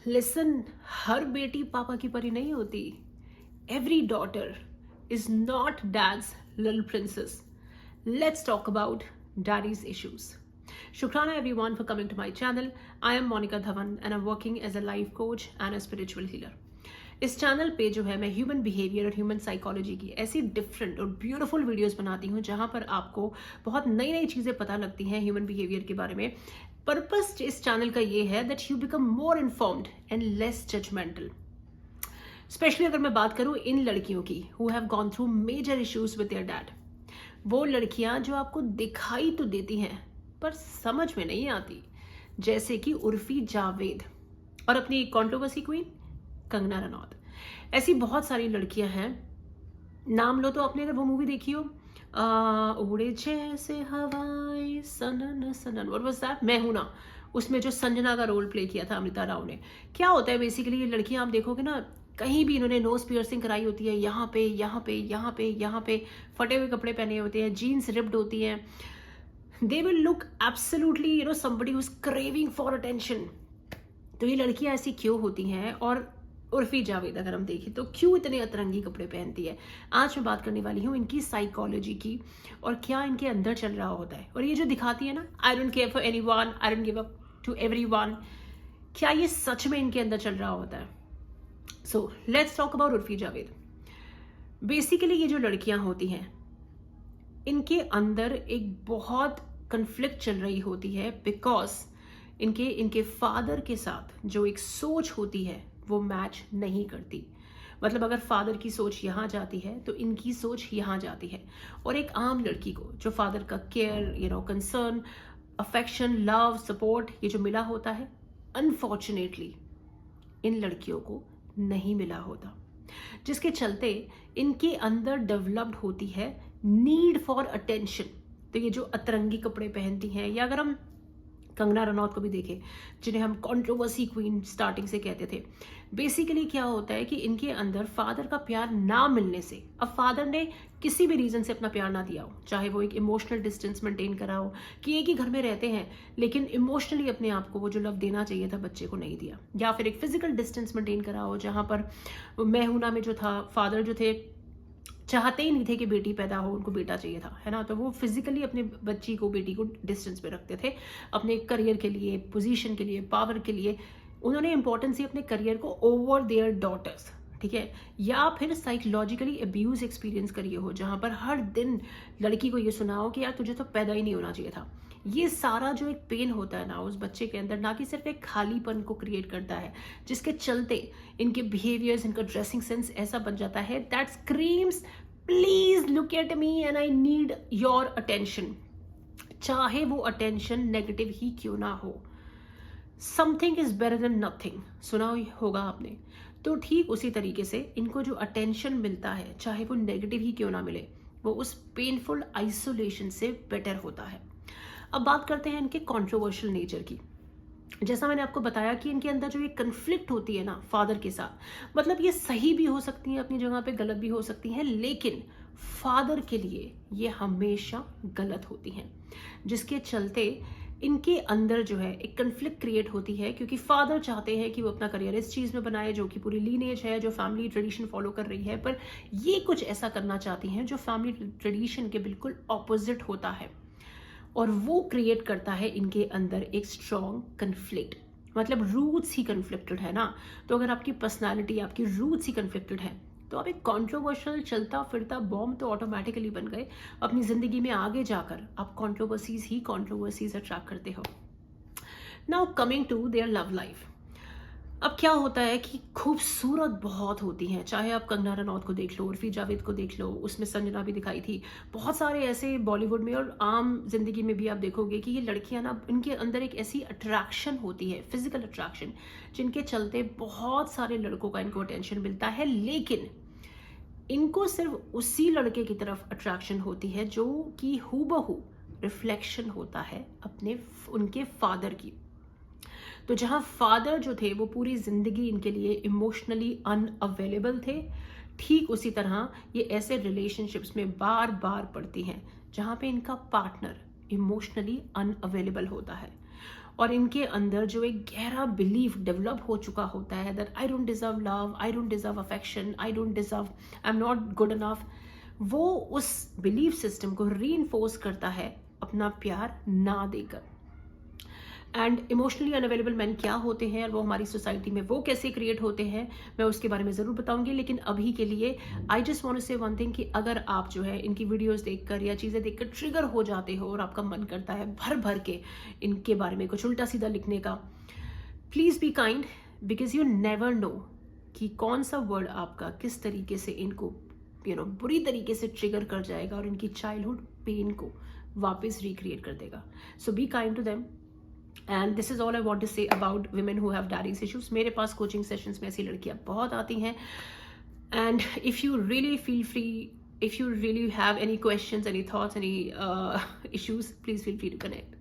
Listen, हर बेटी पापा की परी नहीं होती. Every daughter is not dad's little princess. Let's talk about daddy's issues. Shukrana everyone for coming to my channel. I am Monica Dhawan and I'm working as a life coach and a spiritual healer. इस channel पे जो है मैं human behaviour और human psychology की ऐसी different और beautiful videos बनाती हूँ जहाँ पर आपको बहुत नई नई चीज़ें पता लगती हैं ह्यूमन बिहेवियर के बारे में. पर्पस इस चैनल का ये है that you become more informed and less judgemental. Specially अगर मैं बात करूँ इन लड़कियों की who have gone through major issues with their dad. वो लड़कियां जो आपको दिखाई तो देती हैं पर समझ में नहीं आती, जैसे कि उर्फी जावेद और अपनी कंट्रोवर्सी क्वीन कंगना रनौत. ऐसी बहुत सारी लड़कियां हैं. नाम लो तो आपने अगर वो मूवी देखी हो उड़े जैसे हवाएं सनन सनन, व्हाट वाज दैट, मैं हूं ना, उसमें जो संजना का रोल प्ले किया था अमृता राव ने. क्या होता है बेसिकली ये लड़कियां आप देखोगे ना, कहीं भी इन्होंने नोज पियर्सिंग कराई होती है, यहाँ पे यहाँ पे यहाँ पे यहाँ पे, फटे हुए कपड़े पहने होते हैं, जीन्स रिप्ड होती हैं. They will look absolutely somebody who is craving for attention. तो ये लड़कियां ऐसी क्यों होती हैं? और उर्फी जावेद अगर हम देखें तो क्यों इतने अतरंगी कपड़े पहनती है? आज मैं बात करने वाली हूँ इनकी साइकोलॉजी की और क्या इनके अंदर चल रहा होता है. और ये जो दिखाती है ना, I don't care for anyone, I don't give up to everyone, क्या ये सच में इनके अंदर चल रहा होता है? So let's talk about Urfi Javed. Basically ये जो लड़कियां होती हैं इनके अंदर एक बहुत कन्फ्लिक्ट चल रही होती है बिकॉज इनके फादर के साथ जो एक सोच होती है वो मैच नहीं करती. मतलब अगर फादर की सोच यहाँ जाती है तो इनकी सोच यहाँ जाती है. और एक आम लड़की को जो फादर का care, concern, affection, love, support ये जो मिला होता है, अनफॉर्चुनेटली इन लड़कियों को नहीं मिला होता, जिसके चलते इनके अंदर डेवलप्ड होती है नीड फॉर अटेंशन. तो ये जो अतरंगी कपड़े पहनती हैं, या अगर हम कंगना रनौत को भी देखें जिन्हें हम कंट्रोवर्सी क्वीन स्टार्टिंग से कहते थे, बेसिकली क्या होता है कि इनके अंदर फादर का प्यार ना मिलने से, अब फादर ने किसी भी रीजन से अपना प्यार ना दिया हो, चाहे वो एक इमोशनल डिस्टेंस मेंटेन करा हो कि एक ही घर में रहते हैं लेकिन इमोशनली अपने आप को वो जो लव देना चाहिए था बच्चे को नहीं दिया, या फिर एक फिजिकल डिस्टेंस मेंटेन करा हो जहां पर मैं हूं ना में जो था फादर जो थे चाहते ही नहीं थे कि बेटी पैदा हो, उनको बेटा चाहिए था, है ना. तो वो फिजिकली अपने बच्ची को, बेटी को डिस्टेंस पे रखते थे अपने करियर के लिए, पोजीशन के लिए, पावर के लिए. उन्होंने इंपॉर्टेंस दी अपने करियर को ओवर देयर डॉटर्स, ठीक है. या फिर साइकोलॉजिकली अब्यूज एक्सपीरियंस करिए हो जहां पर हर दिन लड़की को ये सुनाओ कि यार तुझे तो पैदा ही नहीं होना चाहिए था. ये सारा जो एक पेन होता है ना उस बच्चे के अंदर, ना कि सिर्फ एक खालीपन को क्रिएट करता है, जिसके चलते इनके बिहेवियर्स, इनका ड्रेसिंग सेंस ऐसा बन जाता है that screams please look at me and I need your attention. चाहे वो अटेंशन नेगेटिव ही क्यों ना हो. Something is better than nothing, सुना होगा आपने. तो ठीक उसी तरीके से इनको जो अटेंशन मिलता है, चाहे वो नेगेटिव ही क्यों ना मिले, वो उस पेनफुल आइसोलेशन से बेटर होता है. अब बात करते हैं इनके कंट्रोवर्शियल नेचर की. जैसा मैंने आपको बताया कि इनके अंदर जो ये कन्फ्लिक्ट होती है ना फादर के साथ, मतलब ये सही भी हो सकती हैं अपनी जगह पे, गलत भी हो सकती हैं, लेकिन फादर के लिए ये हमेशा गलत होती हैं, जिसके चलते इनके अंदर जो है एक कन्फ्लिक्ट क्रिएट होती है. क्योंकि फादर चाहते हैं कि वो अपना करियर इस चीज में बनाए जो कि पूरी लीनेज है, जो फैमिली ट्रेडिशन फॉलो कर रही है, पर ये कुछ ऐसा करना चाहती हैं जो फैमिली ट्रेडिशन के बिल्कुल ऑपोजिट होता है. और वो क्रिएट करता है इनके अंदर एक स्ट्रॉन्ग कन्फ्लिक्ट. मतलब रूट्स ही कन्फ्लिक्टेड है ना. तो अगर आपकी पर्सनालिटी, आपकी रूट्स ही कन्फ्लिक्टेड है तो आप एक कंट्रोवर्शियल चलता फिरता बॉम्ब तो ऑटोमेटिकली बन गए. अपनी जिंदगी में आगे जाकर आप कंट्रोवर्सीज अट्रैक्ट करते हो. Now coming to their love life. अब क्या होता है कि खूबसूरत बहुत होती हैं, चाहे आप कंगना रनौत को देख लो, उर्फी जावेद को देख लो, उसमें संजना भी दिखाई थी, बहुत सारे ऐसे बॉलीवुड में और आम जिंदगी में भी आप देखोगे कि ये लड़कियां ना, इनके अंदर एक ऐसी अट्रैक्शन होती है, फिजिकल अट्रैक्शन, जिनके चलते बहुत सारे लड़कों का इनको अटेंशन मिलता है. लेकिन इनको सिर्फ उसी लड़के की तरफ अट्रैक्शन होती है जो कि हूबहू रिफ्लेक्शन होता है अपने उनके फादर की. तो जहां फादर जो थे वो पूरी जिंदगी इनके लिए इमोशनली अनअवेलेबल थे, ठीक उसी तरह ये ऐसे रिलेशनशिप्स में बार बार पड़ती हैं जहां पे इनका पार्टनर इमोशनली अनअवेलेबल होता है. और इनके अंदर जो एक गहरा बिलीफ डेवलप हो चुका होता है that I don't deserve love, I don't deserve affection, I don't deserve, I am not good enough, वो उस बिलीफ सिस्टम को रीइंफोर्स करता है अपना प्यार ना देकर। एंड इमोशनली अनअवेलेबल मैन क्या होते हैं और वो हमारी सोसाइटी में वो कैसे क्रिएट होते हैं, मैं उसके बारे में ज़रूर बताऊंगी। लेकिन अभी के लिए आई जस्ट वांट टू से वन थिंग कि अगर आप जो है इनकी वीडियोस देखकर या चीज़ें देखकर ट्रिगर हो जाते हो और आपका मन करता है भर भर के इनके बारे में कुछ उल्टा सीधा लिखने का, please be kind, because you never know कि कौन सा वर्ड आपका किस तरीके से इनको बुरी तरीके से ट्रिगर कर जाएगा और इनकी चाइल्डहुड पेन को वापस रिक्रिएट कर देगा। So be kind to them. And this is all I want to say about women who have daddy's issues। मेरे पास कोचिंग सेशंस में ऐसी लड़कियां बहुत आती हैं। And if you really feel free, if you really have any questions, any thoughts, any issues, please feel free to connect.